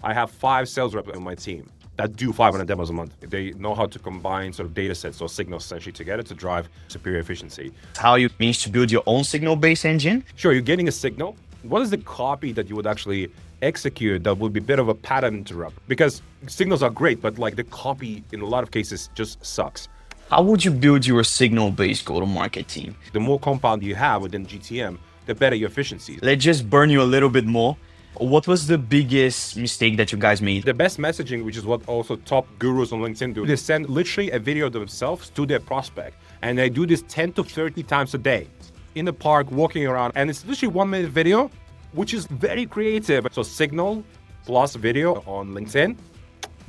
I have 5 sales reps on my team that do 500 demos a month. They know how to combine sort of data sets or signals essentially together to drive superior efficiency. How you managed to build your own Signalbase engine? Sure, you're getting a signal. What is the copy that you would actually execute that would be a bit of a pattern interrupt? Because signals are great, but like the copy in a lot of cases just sucks. How would you build your Signalbase go-to-market team? The more compound you have within GTM, the better your efficiency. Let's just burn you a little bit more. What was the biggest mistake that you guys made? The best messaging, which is what also top gurus on LinkedIn do, they send literally a video of themselves to their prospect. And they do this 10 to 30 times a day in the park, walking around. And it's literally 1 minute video, which is very creative. So signal plus video on LinkedIn,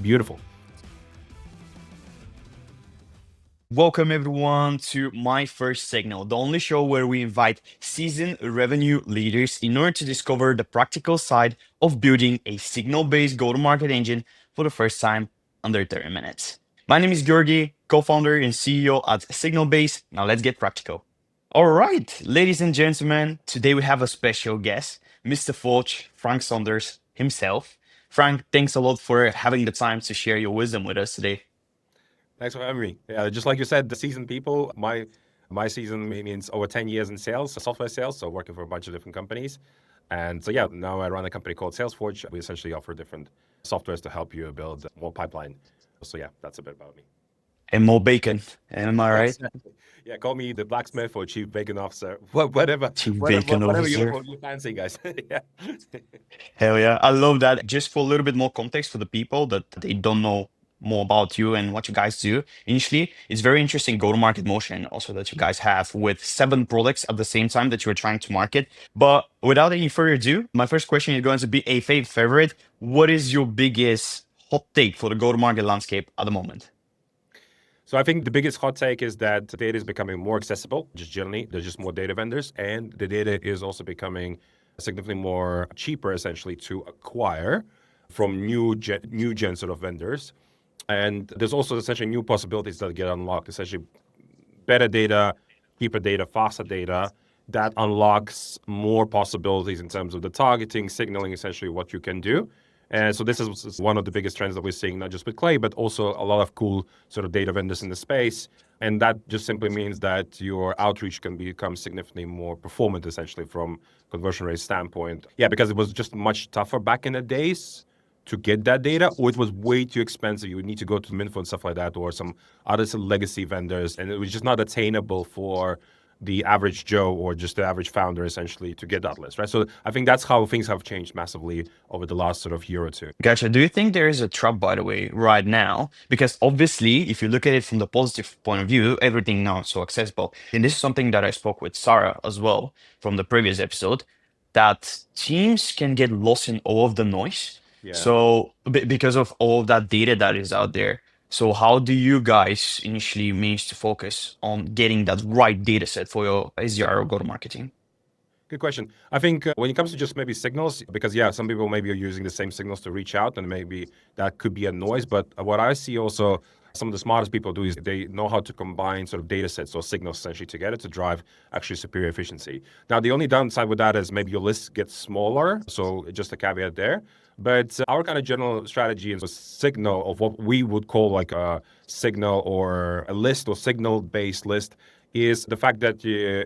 beautiful. Welcome everyone to My First Signal, the only show where we invite seasoned revenue leaders in order to discover the practical side of building a signal-based go-to-market engine for the first time under 30 minutes. My name is Georgi, co-founder and CEO at Signalbase. Now let's get practical. All right, ladies and gentlemen, today we have a special guest, Mr. Forge, Frank Sandors himself. Frank, thanks a lot for having the time to share your wisdom with us today. Thanks for having me. Yeah, just like you said, the seasoned people, my season means over 10 years in sales, software sales, so working for a bunch of different companies. And so yeah, now I run a company called Salesforge. We essentially offer different softwares to help you build more pipeline. So yeah, that's a bit about me. And more bacon, am I right? Yeah, call me the blacksmith or chief bacon officer, whatever, Chief whatever, bacon whatever officer. you fancy, guys. Yeah. Hell yeah. I love that. Just for a little bit more context for the people that they don't know more about you and what you guys do. Initially, it's very interesting go-to-market motion also that you guys have with 7 products at the same time that you're trying to market. But without any further ado, my first question is going to be a favorite. What is your biggest hot take for the go-to-market landscape at the moment? So I think the biggest hot take is that data is becoming more accessible. Just generally, there's just more data vendors, and the data is also becoming significantly more cheaper, essentially, to acquire from new gen sort of vendors. And there's also essentially new possibilities that get unlocked. Essentially, better data, cheaper data, faster data. That unlocks more possibilities in terms of the targeting, signaling, essentially what you can do. And so this is one of the biggest trends that we're seeing, not just with Clay, but also a lot of cool sort of data vendors in the space. And that just simply means that your outreach can become significantly more performant, essentially, from conversion rate standpoint. Yeah, because it was just much tougher back in the days to get that data, or it was way too expensive. You would need to go to Minfo and stuff like that, or some other legacy vendors, and it was just not attainable for the average Joe or just the average founder, essentially, to get that list, right? So I think that's how things have changed massively over the last sort of year or two. Gotcha. Do you think there is a trap, by the way, right now? Because obviously, if you look at it from the positive point of view, everything now is so accessible. And this is something that I spoke with Sarah as well from the previous episode, that teams can get lost in all of the noise. Yeah. So because of all of that data that is out there. So how do you guys initially manage to focus on getting that right data set for your SDR or go-to-market team? Good question. I think when it comes to just maybe signals, because yeah, some people maybe are using the same signals to reach out, and maybe that could be a noise. But what I see also, some of the smartest people do is they know how to combine sort of data sets or signals essentially together to drive actually superior efficiency. Now, the only downside with that is maybe your list gets smaller. So just a caveat there. But our kind of general strategy is a signal of what we would call like a signal or a list or signal-based list is the fact that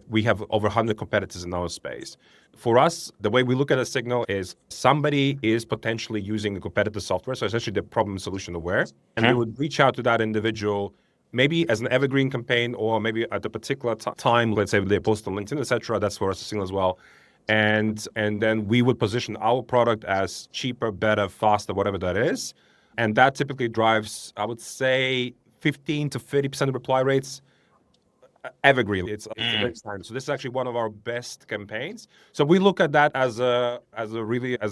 we have over 100 competitors in our space. For us, the way we look at a signal is somebody is potentially using a competitor software, so essentially they're problem solution aware, and they would reach out to that individual maybe as an evergreen campaign or maybe at a particular time, let's say they post on LinkedIn, etc. That's for us a signal as well. And then we would position our product as cheaper, better, faster, whatever that is. And that typically drives, I would say, 15 to 30% of reply rates. Evergreen. It's a great sign. So this is actually one of our best campaigns. So we look at that as a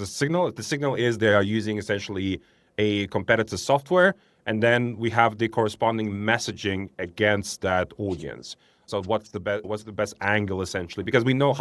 signal. The signal is they are using essentially a competitor software, and then we have the corresponding messaging against that audience. So what's the best angle essentially? Because we know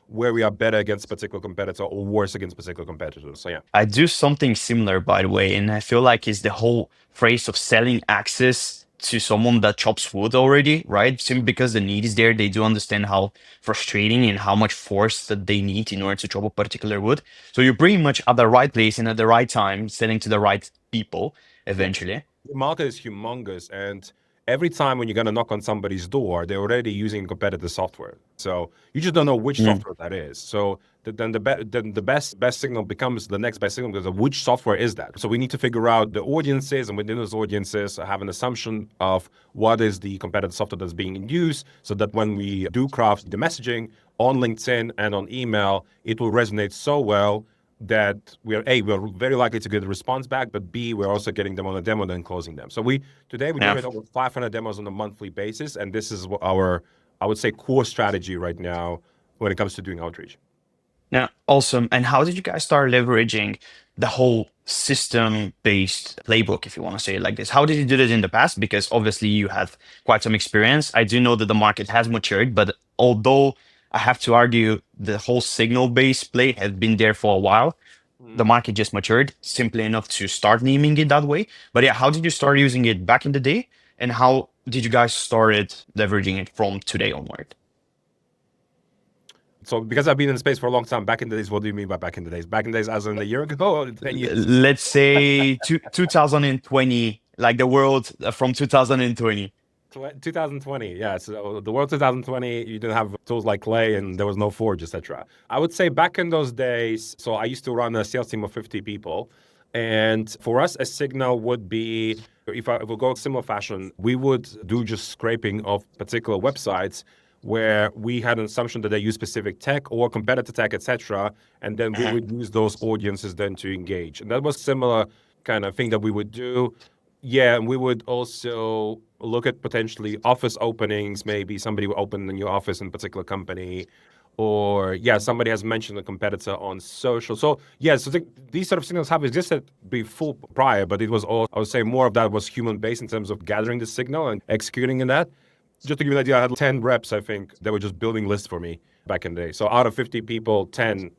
where we are better against a particular competitor or worse against particular competitors. So yeah. I do something similar, by the way, and I feel like it's the whole phrase of selling access to someone that chops wood already, right? Simply because the need is there. They do understand how frustrating and how much force that they need in order to chop a particular wood. So you're pretty much at the right place and at the right time, selling to the right people Yeah. eventually. The market is humongous, and every time when you're gonna knock on somebody's door, they're already using competitive software. So you just don't know which Mm. software that is. So then the best signal becomes the next best signal because of which software is that. So we need to figure out the audiences, and within those audiences, have an assumption of what is the competitive software that's being used, so that when we do craft the messaging on LinkedIn and on email, it will resonate so well that we're very likely to get a response back, but B, we're also getting them on a demo and then closing them. So today we Yeah. generate over 500 demos on a monthly basis, and this is what our, I would say, core strategy right now when it comes to doing outreach. Yeah, awesome. And how did you guys start leveraging the whole system-based playbook, if you want to say it like this? How did you do it in the past? Because obviously you have quite some experience. I do know that the market has matured, but although I have to argue the whole signal-based play has been there for a while, the market just matured simply enough to start naming it that way. But yeah, how did you start using it back in the day? And how did you guys started leveraging it from today onward? So because I've been in the space for a long time, back in the days, what do you mean by back in the days? Back in the days as in a year ago or 10 years? Let's say 2020, like the world from 2020. 2020, yeah. So the world 2020, you didn't have tools like Clay and there was no Forge, etc. I would say back in those days, so I used to run a sales team of 50 people. And for us, a signal would be, if we go similar fashion, we would do just scraping of particular websites where we had an assumption that they use specific tech or competitor tech, etc. And then we would use those audiences then to engage. And that was similar kind of thing that we would do. Yeah, and we would also look at potentially office openings. Maybe somebody will open a new office in a particular company, or yeah, somebody has mentioned a competitor on social. So yeah, so these sort of signals have existed before prior, but it was all, I would say, more of that was human based in terms of gathering the signal and executing in that. Just to give you an idea, I had 10 reps, I think, that were just building lists for me back in the day. So out of 50 people, 10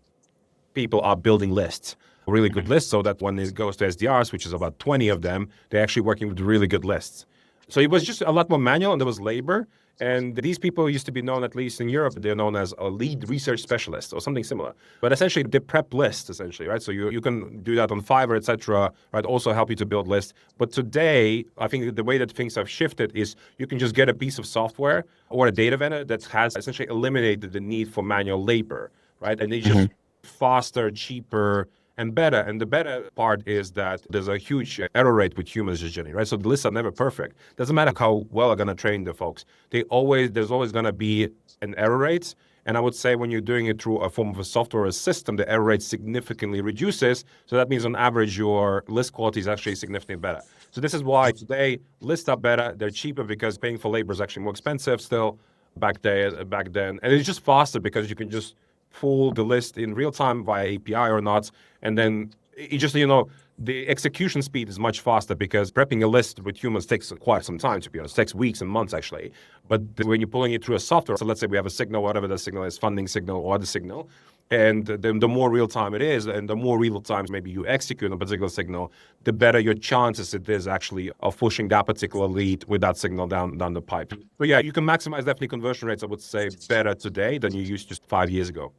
people are building lists, really good lists, so that when it goes to SDRs, which is about 20 of them, they're actually working with really good lists. So it was just a lot more manual and there was labor. And these people used to be known, at least in Europe, they're known as a lead research specialist or something similar. But essentially, they prep lists, essentially, right? So you can do that on Fiverr, etc., right? Also help you to build lists. But today, I think the way that things have shifted is you can just get a piece of software or a data vendor that has essentially eliminated the need for manual labor, right? And it's just faster, cheaper, and better. And the better part is that there's a huge error rate with humans generally, right? So the lists are never perfect. Doesn't matter how well I'm gonna train the folks. There's always gonna be an error rate. And I would say when you're doing it through a form of a software or a system, the error rate significantly reduces. So that means on average, your list quality is actually significantly better. So this is why today lists are better. They're cheaper because paying for labor is actually more expensive still back then. And it's just faster because you can just pull the list in real time via API or not. And then it just, the execution speed is much faster because prepping a list with humans takes quite some time, to be honest. It takes weeks and months, actually. But when you're pulling it through a software, so let's say we have a signal, whatever the signal is, funding signal or other signal, and then the more real time it is, and the more real time maybe you execute a particular signal, the better your chances it is actually of pushing that particular lead with that signal down the pipe. So yeah, you can maximize definitely conversion rates, I would say, better today than you used just 5 years ago.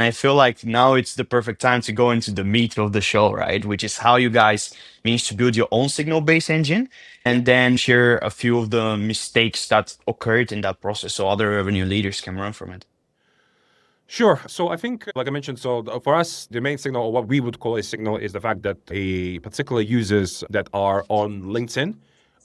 I feel like now it's the perfect time to go into the meat of the show, right? Which is how you guys managed to build your own signal-based engine and then share a few of the mistakes that occurred in that process so other revenue leaders can learn from it. Sure. So I think, like I mentioned, so for us, the main signal, or what we would call a signal, is the fact that a particular users that are on LinkedIn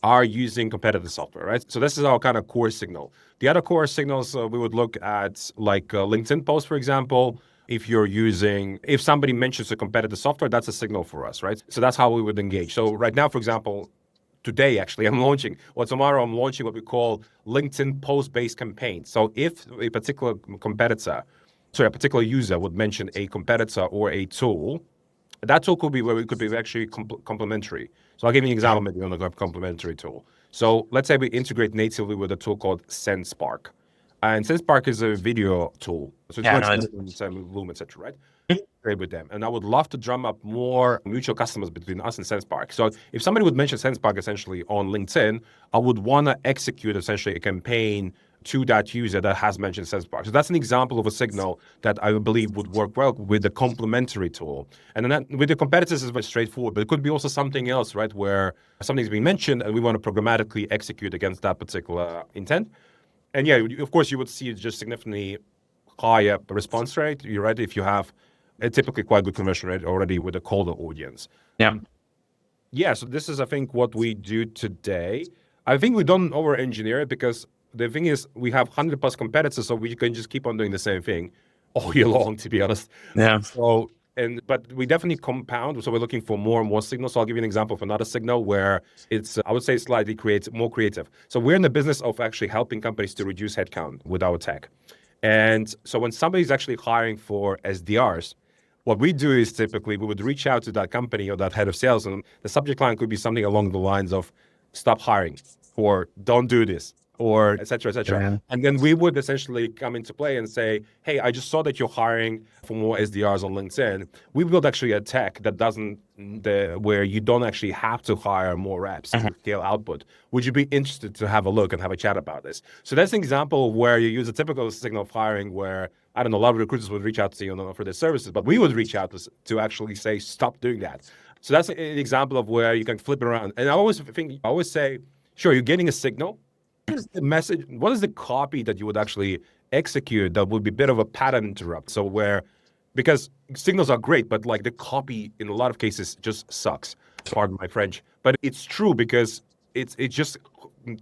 are using competitive software, right? So this is our kind of core signal. The other core signals we would look at, like LinkedIn post, for example. If somebody mentions a competitive software, that's a signal for us, right? So that's how we would engage. So right now, for example, today actually tomorrow I'm launching what we call LinkedIn post-based campaigns. So if a particular a particular user would mention a competitor or a tool, that tool could be actually complementary. So I'll give you an example maybe on a complementary tool. So let's say we integrate natively with a tool called SendSpark. And SendSpark is a video tool. So it's Yeah, much no, better than Loom, etc., right? trade with them. And I would love to drum up more mutual customers between us and SensePark. So if somebody would mention SensePark essentially on LinkedIn, I would want to execute essentially a campaign to that user that has mentioned SensePark. So that's an example of a signal that I believe would work well with the complementary tool. And then with the competitors, it's very straightforward, but it could be also something else, right? Where something's being mentioned and we want to programmatically execute against that particular intent. And yeah, of course, you would see just significantly higher response rate. You're right. If you have a typically quite good conversion rate already with a colder audience. Yeah. Yeah. So this is, I think, what we do today. I think we don't over-engineer it because the thing is we have 100+ competitors, so we can just keep on doing the same thing all year long, to be honest. Yeah. So, but we definitely compound. So we're looking for more and more signals. So I'll give you an example of another signal where it's, I would say, slightly more creative. So we're in the business of actually helping companies to reduce headcount with our tech. And so when somebody's actually hiring for SDRs, what we do is typically we would reach out to that company or that head of sales, and the subject line could be something along the lines of "stop hiring" or "don't do this" or et cetera, et cetera. Yeah. And then we would essentially come into play and say, "Hey, I just saw that you're hiring for more SDRs on LinkedIn. We built actually a tech that doesn't where you don't actually have to hire more reps to scale output. Would you be interested to have a look and have a chat about this?" So that's an example where you use a typical signal of hiring where, I don't know, a lot of recruiters would reach out to you and offer their services, but we would reach out to actually say, stop doing that. So that's an example of where you can flip it around. And I always say, sure, you're getting a signal. What is the message? What is the copy that you would actually execute that would be a bit of a pattern interrupt? So because signals are great, but like the copy in a lot of cases just sucks. Pardon my French, but it's true because it's just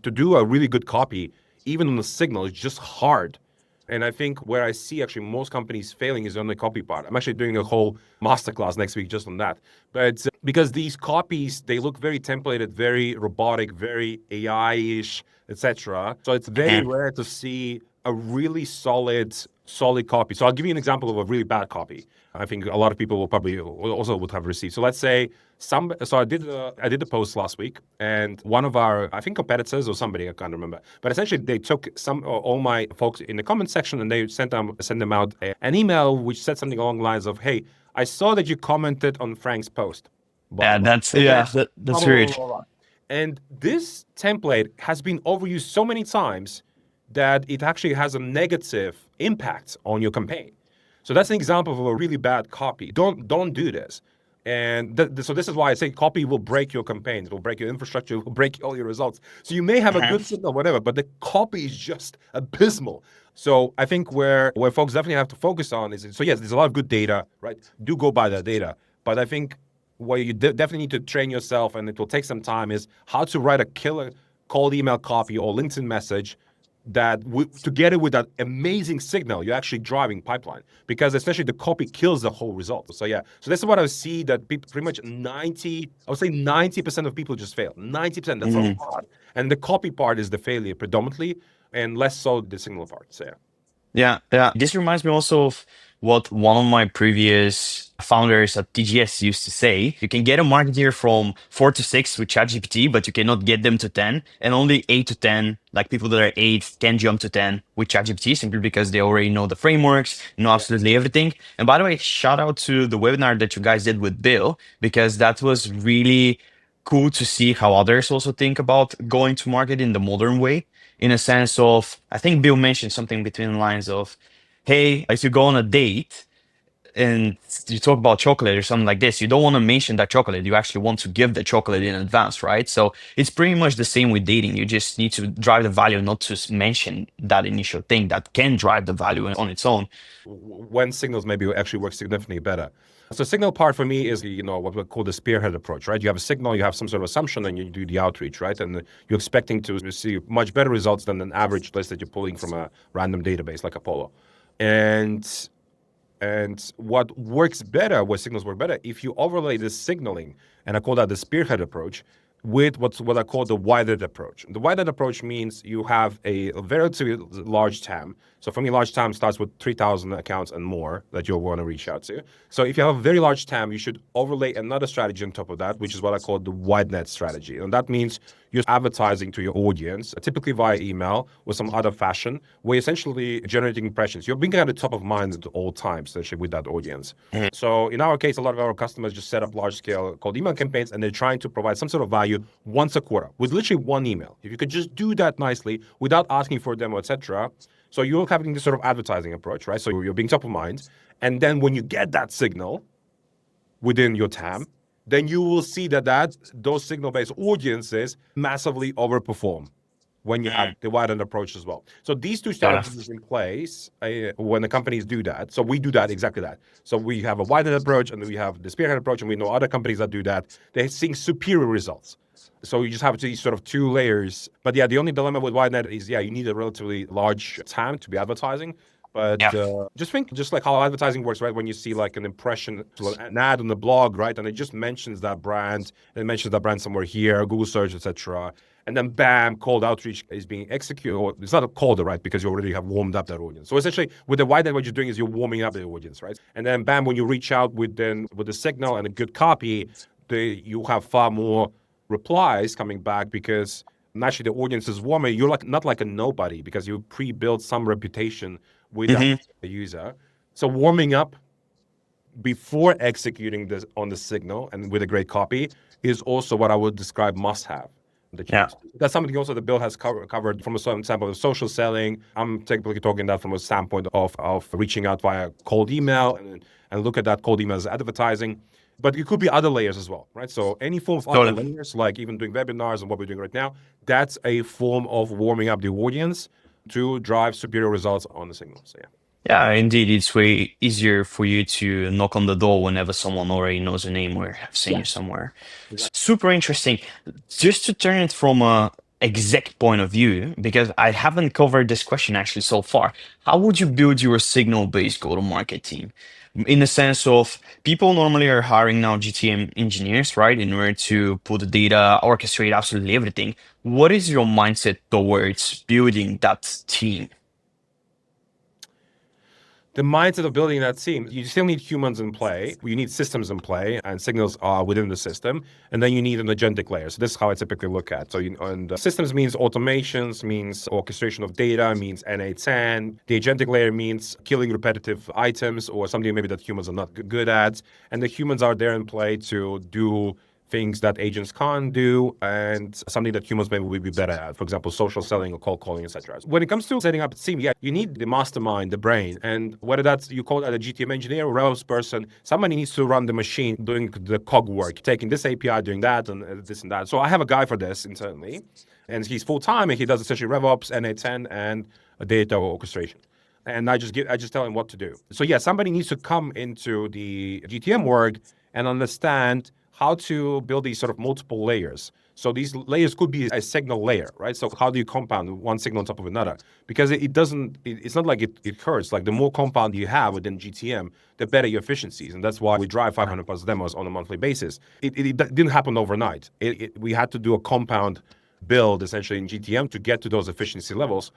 to do a really good copy, even on the signal, is just hard. And I think where I see actually most companies failing is on the copy part. I'm actually doing a whole masterclass next week just on that. But because these copies, they look very templated, very robotic, very AI-ish, etc. So it's very rare to see a really solid copy. So I'll give you an example of a really bad copy. I think a lot of people will probably also would have received. So let's say I did the post last week, and one of our, I think, competitors or somebody, I can't remember, but essentially they took all my folks in the comment section and they sent them out an email which said something along the lines of, "Hey, I saw that you commented on Frank's post." Yeah, that's weird. And this template has been overused so many times that it actually has a negative impact on your campaign. So that's an example of a really bad copy. Don't do this. And so this is why I say copy will break your campaigns, it will break your infrastructure, it will break all your results. So you may have a good signal, whatever, but the copy is just abysmal. So I think where folks definitely have to focus on is, so yes, there's a lot of good data, right? Do go by that data. But I think where you definitely need to train yourself, and it will take some time, is how to write a killer cold email copy or LinkedIn message that together with that amazing signal, you're actually driving pipeline, because especially the copy kills the whole result. So yeah, so this is what I see, that pretty much 90% of people just fail. 90%, that's a lot. And the copy part is the failure predominantly, and less so the signal part. So Yeah. This reminds me also of what one of my previous founders at TGS used to say. You can get a marketer from 4 to 6 with ChatGPT, but you cannot get them to 10. And only 8 to 10, like people that are 8, can jump to 10 with ChatGPT, simply because they already know the frameworks, know absolutely everything. And by the way, shout out to the webinar that you guys did with Bill, because that was really cool to see how others also think about going to market in the modern way. In a sense of, I think Bill mentioned something between the lines of, hey, if you go on a date and you talk about chocolate or something like this, you don't want to mention that chocolate. You actually want to give the chocolate in advance, right? So it's pretty much the same with dating. You just need to drive the value, not to mention that initial thing that can drive the value on its own. when signals maybe actually work significantly better. So signal part for me is, what we call the spearhead approach, right? You have a signal, you have some sort of assumption, and you do the outreach, right? And you're expecting to receive much better results than an average list that you're pulling from a random database like Apollo. And what works better, where signals work better, if you overlay this signaling, and I call that the spearhead approach, with what I call the widened approach. The widened approach means you have a very large TAM. So for me, large TAM starts with 3,000 accounts and more that you'll want to reach out to. So if you have a very large TAM, you should overlay another strategy on top of that, which is what I call the wide net strategy. And that means you're advertising to your audience, typically via email or some other fashion, where you're essentially generating impressions. You're being at the top of mind at all times, essentially, with that audience. So in our case, a lot of our customers just set up large-scale cold email campaigns, and they're trying to provide some sort of value once a quarter with literally one email. If you could just do that nicely without asking for a demo, etc., so you're having this sort of advertising approach, right? So you're being top of mind. And then when you get that signal within your TAM, then you will see that those signal-based audiences massively overperform when you have the widened approach as well. So these two strategies in place when the companies do that. So we do that, exactly that. So we have a widened approach and we have the spearhead approach, and we know other companies that do that. They're seeing superior results. So you just have these sort of two layers. But yeah, the only dilemma with wide net is, you need a relatively large TAM to be advertising. But just think, just like how advertising works, right? When you see like an impression, an ad on the blog, right? And it just mentions that brand, and it mentions that brand somewhere here, Google search, etc. And then bam, cold outreach is being executed. Or it's not a cold, right? Because you already have warmed up that audience. So essentially, with the wide net, what you're doing is you're warming up the audience, right? And then bam, when you reach out with the signal and a good copy, you have far more replies coming back because naturally the audience is warmer. You're like not like a nobody because you pre-built some reputation with the user. So warming up before executing this on the signal and with a great copy is also what I would describe must-have. That's something also the bill has covered from a certain sample of social selling. I'm typically talking that from a standpoint of reaching out via cold email and look at that cold email as advertising. But it could be other layers as well, right? So any form of other layers, like even doing webinars and what we're doing right now, that's a form of warming up the audience to drive superior results on the signal. So Yeah, indeed. It's way easier for you to knock on the door whenever someone already knows your name or have seen you somewhere. Super interesting. Just to turn it from a exec point of view, because I haven't covered this question actually so far. How would you build your signal-based go-to-market team? In the sense of people normally are hiring now GTM engineers, right, in order to put the data, orchestrate absolutely everything. What is your mindset towards building that team? the mindset of building that team, you still need humans in play. You need systems in play, and signals are within the system. And then you need an agentic layer. So this is how I typically look at. So systems means automations, means orchestration of data, means N8N. The agentic layer means killing repetitive items or something maybe that humans are not good at. And the humans are there in play to do things that agents can't do and something that humans maybe will be better at. For example, social selling or cold calling, etc. When it comes to setting up a team, you need the mastermind, the brain. And whether that's you call it a GTM engineer or RevOps person, somebody needs to run the machine doing the cog work, taking this API, doing that and this and that. So I have a guy for this internally, and he's full-time and he does essentially RevOps, N8N, and data orchestration. And I just tell him what to do. So somebody needs to come into the GTM work and understand how to build these sort of multiple layers. So these layers could be a signal layer, right? So how do you compound one signal on top of another? Because it's not like it hurts. Like the more compound you have within GTM, the better your efficiencies. And that's why we drive 500 plus demos on a monthly basis. It didn't happen overnight. We had to do a compound build essentially in GTM to get to those efficiency levels.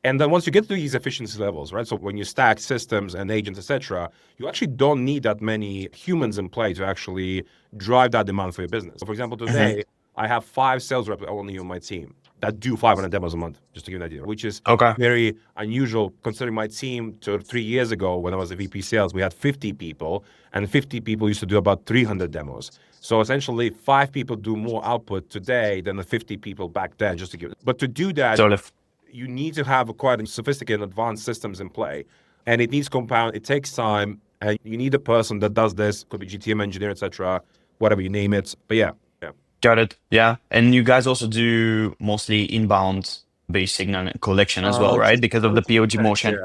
And then once you get to these efficiency levels, right? So when you stack systems and agents, etc., you actually don't need that many humans in play to actually drive that demand for your business. So for example, today I have 5 sales reps only on my team that do 500 demos a month, just to give you an idea, which is very unusual considering my team 3 years ago when I was a VP sales, we had 50 people and 50 people used to do about 300 demos. So essentially 5 people do more output today than the 50 people back then, just to give. But to do that, you need to have quite sophisticated advanced systems in play. And it needs compound, it takes time, and you need a person that does this, could be GTM engineer, etc., whatever you name it. But Got it. Yeah. And you guys also do mostly inbound based signal collection as well, right? Because of the POG motion.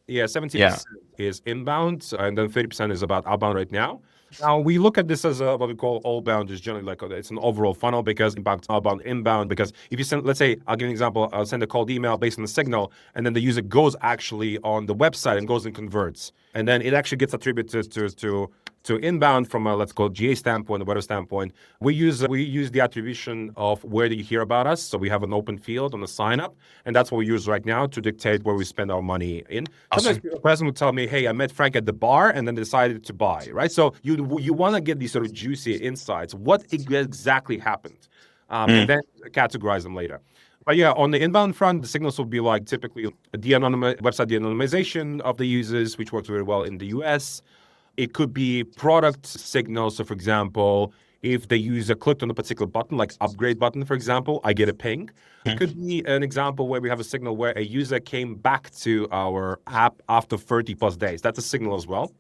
70% is inbound, and then 30% is about outbound right now. Now, we look at this as what we call outbound is generally like it's an overall funnel because outbound, inbound, because if you send, let's say, I'll give you an example, I'll send a cold email based on the signal, and then the user goes actually on the website and goes and converts. And then it actually gets attributed to So inbound from a, let's call it GA standpoint or whatever standpoint, we use the attribution of where do you hear about us. So we have an open field on the sign up, and that's what we use right now to dictate where we spend our money in. Sometimes Awesome. a person would tell me, "Hey, I met Frank at the bar and then decided to buy." Right. So you want to get these sort of juicy insights. What exactly happened, and then categorize them later. But yeah, on the inbound front, the signals will be like typically website de-anonymization of the users, which works very well in the US. It could be product signals. So, for example, if the user clicked on a particular button, like upgrade button, for example, I get a ping. Could be an example where we have a signal where a user came back to our app after 30 plus days. That's a signal as well.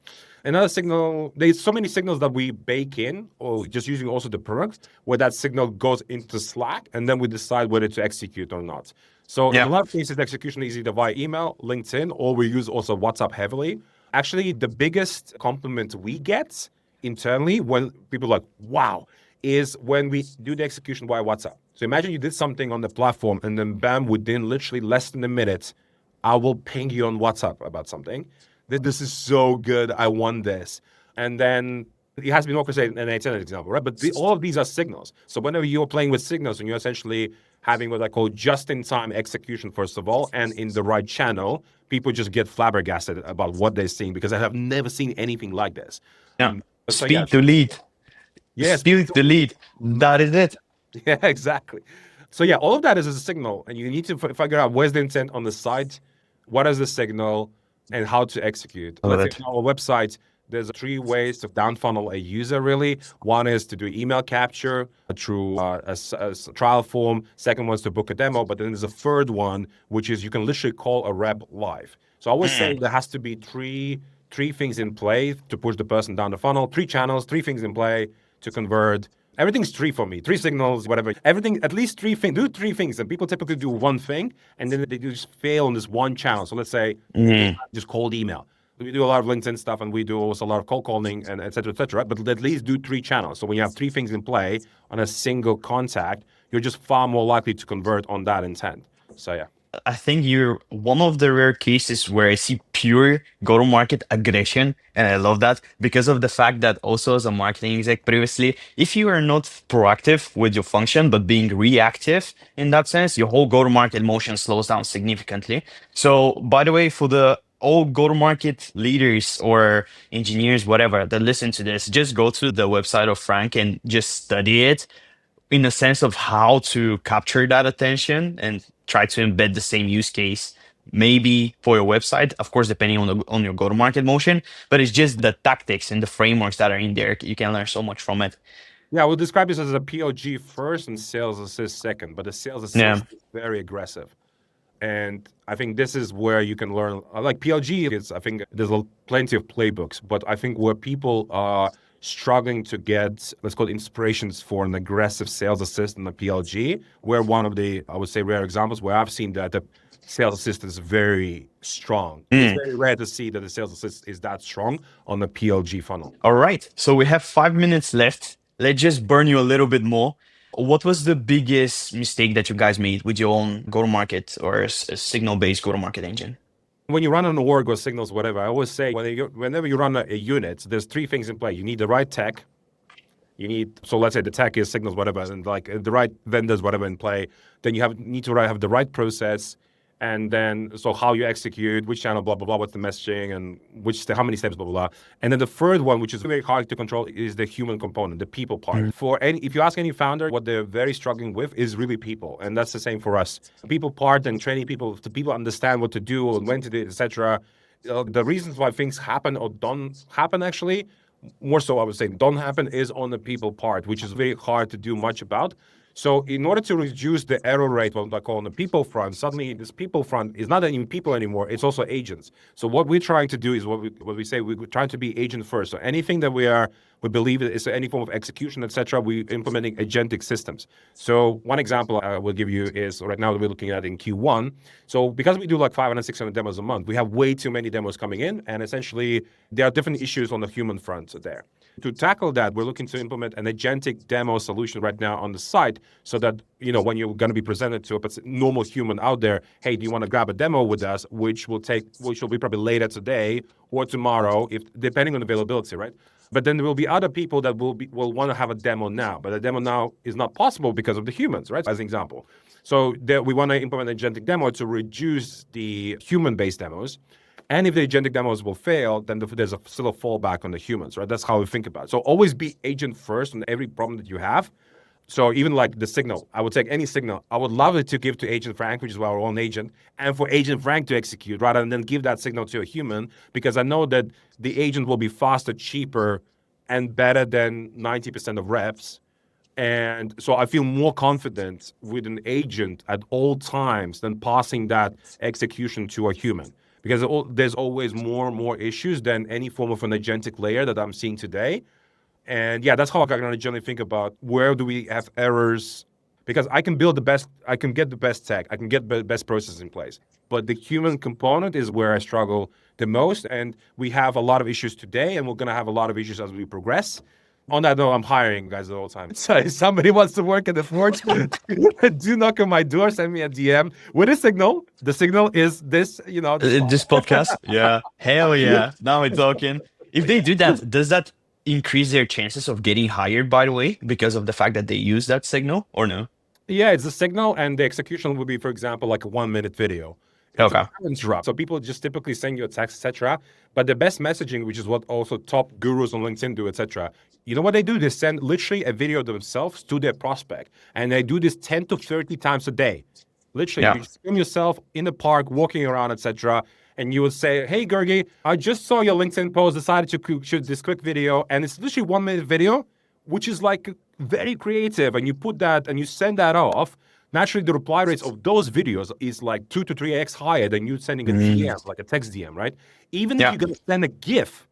Another signal, there's so many signals that we bake in, or just using also the product, where that signal goes into Slack, and then we decide whether to execute or not. So in a Yeah. lot of cases, the execution is either via email, LinkedIn, or we use also WhatsApp heavily. Actually, the biggest compliment we get internally when people are like, wow, is when we do the execution via WhatsApp. So imagine you did something on the platform and then bam, within literally less than a minute, I will ping you on WhatsApp about something. This is so good. I want this. And then it has been orchestrated, and it's an example, right? But all of these are signals. So whenever you're playing with signals and you're essentially having what I call just-in-time execution, first of all, and in the right channel, people just get flabbergasted about what they're seeing because I have never seen anything like this. Yeah. So yeah, Speed to lead. yes, Speed to lead. That is it. yeah, exactly. So yeah, all of that is a signal, and you need to figure out where's the intent on the site, what is the signal, and how to execute. I love Let's say it. on our website, there's three ways to down funnel a user. Really, one is to do email capture through a trial form. Second one is to book a demo, but then there's a third one, which is you can literally call a rep live. So I always say there has to be three things in play to push the person down the funnel. Three channels, three things in play to convert. Everything's three for me. Three signals, whatever. Everything, at least three things. Do three things, and people typically do one thing, and then they just fail on this one channel. So let's say just cold email. We do a lot of LinkedIn stuff, and we do also a lot of cold calling, and et cetera, et cetera. But at least do three channels. So when you have three things in play on a single contact, you're just far more likely to convert on that intent. So yeah. I think you're one of the rare cases where I see pure go-to-market aggression, and I love that because of the fact that also as a marketing exec previously, if you are not proactive with your function but being reactive in that sense, your whole go-to-market motion slows down significantly. So, by the way, for the all go-to-market leaders or engineers, whatever, that listen to this, just go to the website of Frank and just study it in a sense of how to capture that attention and try to embed the same use case maybe for your website, of course depending on your go-to-market motion, but it's just the tactics and the frameworks that are in there. You can learn so much from it. Yeah, we'll describe this as a POG first and sales assist second, but the sales Yeah. assist is very aggressive. And I think this is where you can learn. Like PLG, I think there's plenty of playbooks, but I think where people are struggling to get, let's call it inspirations for an aggressive sales assist in the PLG, we're one of the, I would say, rare examples where I've seen that the sales assist is very strong. It's very rare to see that the sales assist is that strong on the PLG funnel. All right. So we have 5 minutes left. Let's just burn you a little bit more. What was the biggest mistake that you guys made with your own go-to-market or a signal-based go-to-market engine? When you run an org or signals, whatever, I always say whenever you run a unit, there's three things in play. You need the right tech. So let's say the tech is signals, whatever, and like the right vendors, whatever in play. Then you need to have the right process. And then, so how you execute, which channel, blah, blah, blah, what's the messaging, and how many steps, blah, blah, blah. And then the third one, which is very hard to control, is the human component, the people part. If you ask any founder, what they're very struggling with is really people. And that's the same for us. People part and training people, to people understand what to do and when to do it, etc. The reasons why things happen or don't happen, actually, more so I would say don't happen, is on the people part, which is very hard to do much about. So in order to reduce the error rate, what I call on the people front, suddenly this people front is not even people anymore, it's also agents. So what we're trying to do is what we say, we're trying to be agent first. So anything that we believe is any form of execution, etc., we're implementing agentic systems. So one example I will give you is right now that we're looking at in Q1. So because we do like 500, 600 demos a month, we have way too many demos coming in, and essentially there are different issues on the human front there. To tackle that, we're looking to implement an agentic demo solution right now on the site so that, when you're going to be presented to a normal human out there, hey, do you want to grab a demo with us, which will be probably later today or tomorrow, depending on availability, right? But then there will be other people that will want to have a demo now, but the demo now is not possible because of the humans, right? As an example. So there, we want to implement an agentic demo to reduce the human-based demos. And if the agentic demos will fail, then there's still a fallback on the humans, right? That's how we think about it. So always be agent first on every problem that you have. So even like the signal, I would take any signal. I would love it to give to Agent Frank, which is our own agent, and for Agent Frank to execute rather than give that signal to a human, because I know that the agent will be faster, cheaper, and better than 90% of reps. And so I feel more confident with an agent at all times than passing that execution to a human. Because there's always more and more issues than any form of an agentic layer that I'm seeing today. And yeah, that's how I kind of generally think about where do we have errors. Because I can build the best, I can get the best tech, I can get the best processes in place. But the human component is where I struggle the most. And we have a lot of issues today, and we're going to have a lot of issues as we progress. On that note, I'm hiring guys all the time. So if somebody wants to work at the Forge, do knock on my door, send me a DM with a signal. The signal is this, This podcast? Yeah. Hell yeah. Now we're talking. If they do that, does that increase their chances of getting hired, by the way, because of the fact that they use that signal or no? Yeah, it's a signal, and the execution would be, for example, like a 1 minute video. Okay. Interrupt. So people just typically send you a text, etc. But the best messaging, which is what also top gurus on LinkedIn do, etc. You know what they do? They send literally a video themselves to their prospect, and they do this 10 to 30 times a day. Literally, Yeah. you just film yourself in the park, walking around, etc. And you would say, "Hey, Gergi, I just saw your LinkedIn post. Decided to shoot this quick video, and it's literally 1 minute video, which is like very creative. And you put that and you send that off. Naturally, the reply rates of those videos is like 2 to 3x higher than you sending a DM, like a text DM, right? Even if Yeah. you're gonna send a GIF,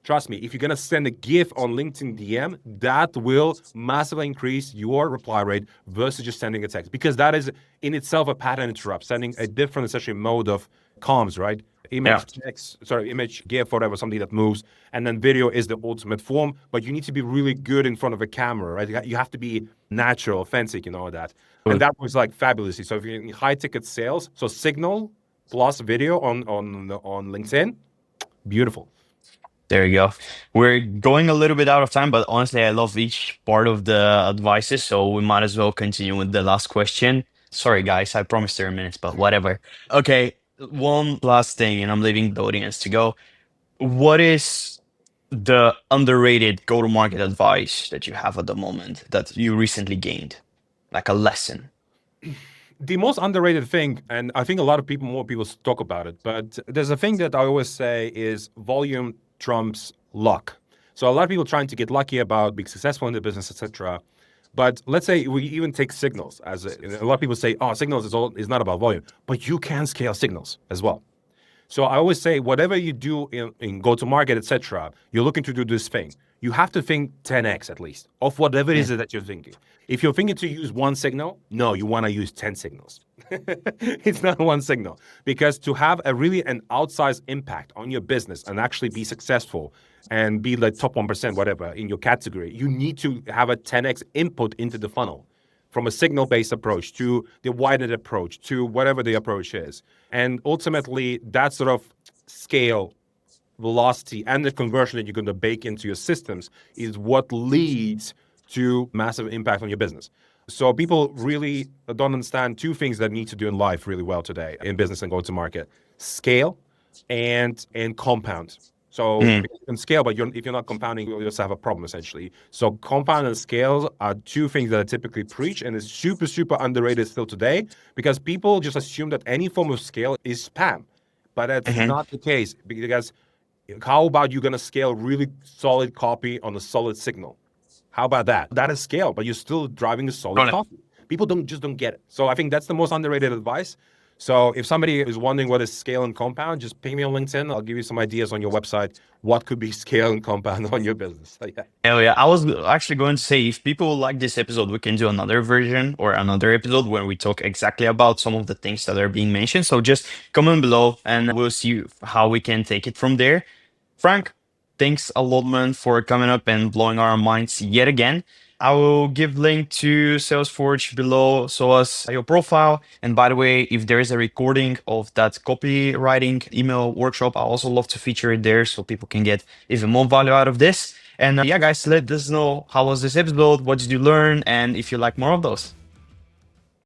trust me, if you're gonna send a GIF on LinkedIn DM, that will massively increase your reply rate versus just sending a text, because that is in itself a pattern interrupt, sending a different essentially mode of comms, right? Image, GIF, whatever, something that moves, and then video is the ultimate form. But you need to be really good in front of a camera, right? You have to be natural, authentic, that. And that was like fabulously. So if you're in high ticket sales, so signal plus video on LinkedIn, beautiful. There you go. We're going a little bit out of time, but honestly, I love each part of the advices, so we might as well continue with the last question. Sorry, guys, I promised 30 minutes, but whatever. Okay, one last thing, and I'm leaving the audience to go. What is the underrated go-to-market advice that you have at the moment that you recently gained? Like a lesson. The most underrated thing, and I think a lot of more people talk about it, but there's a thing that I always say is volume trumps luck. So a lot of people trying to get lucky about being successful in the business, etc. But let's say we even take signals as a lot of people say, oh, signals is not about volume, but you can scale signals as well. So I always say, whatever you do in go-to-market, etc., you're looking to do this thing. You have to think 10x at least of whatever it is that you're thinking. If you're thinking to use one signal, no, you want to use 10 signals. It's not one signal. Because to have an outsized impact on your business and actually be successful and be like top 1%, whatever, in your category, you need to have a 10x input into the funnel, from a signal-based approach to the widened approach to whatever the approach is. And ultimately, that sort of scale, velocity, and the conversion that you're going to bake into your systems is what leads to massive impact on your business. So people really don't understand two things that need to do in life really well today in business and go-to-market: scale and compound. So you can scale, but if you're not compounding, you'll just have a problem essentially. So compound and scale are two things that I typically preach, and it's super, super underrated still today, because people just assume that any form of scale is spam. But that's not the case, because how about you're going to scale really solid copy on a solid signal? How about that? That is scale, but you're still driving a solid copy. People don't get it. So I think that's the most underrated advice. So if somebody is wondering what is scale and compound, just ping me on LinkedIn. I'll give you some ideas on your website. What could be scale and compound on your business? So, yeah. Hell yeah. I was actually going to say, if people like this episode, we can do another version or another episode where we talk exactly about some of the things that are being mentioned. So just comment below and we'll see how we can take it from there. Frank, thanks a lot, man, for coming up and blowing our minds yet again. I will give link to Salesforge below, so as your profile. And by the way, if there is a recording of that copywriting email workshop, I also love to feature it there so people can get even more value out of this. And yeah, guys, let us know how was this episode, what did you learn, and if you like more of those.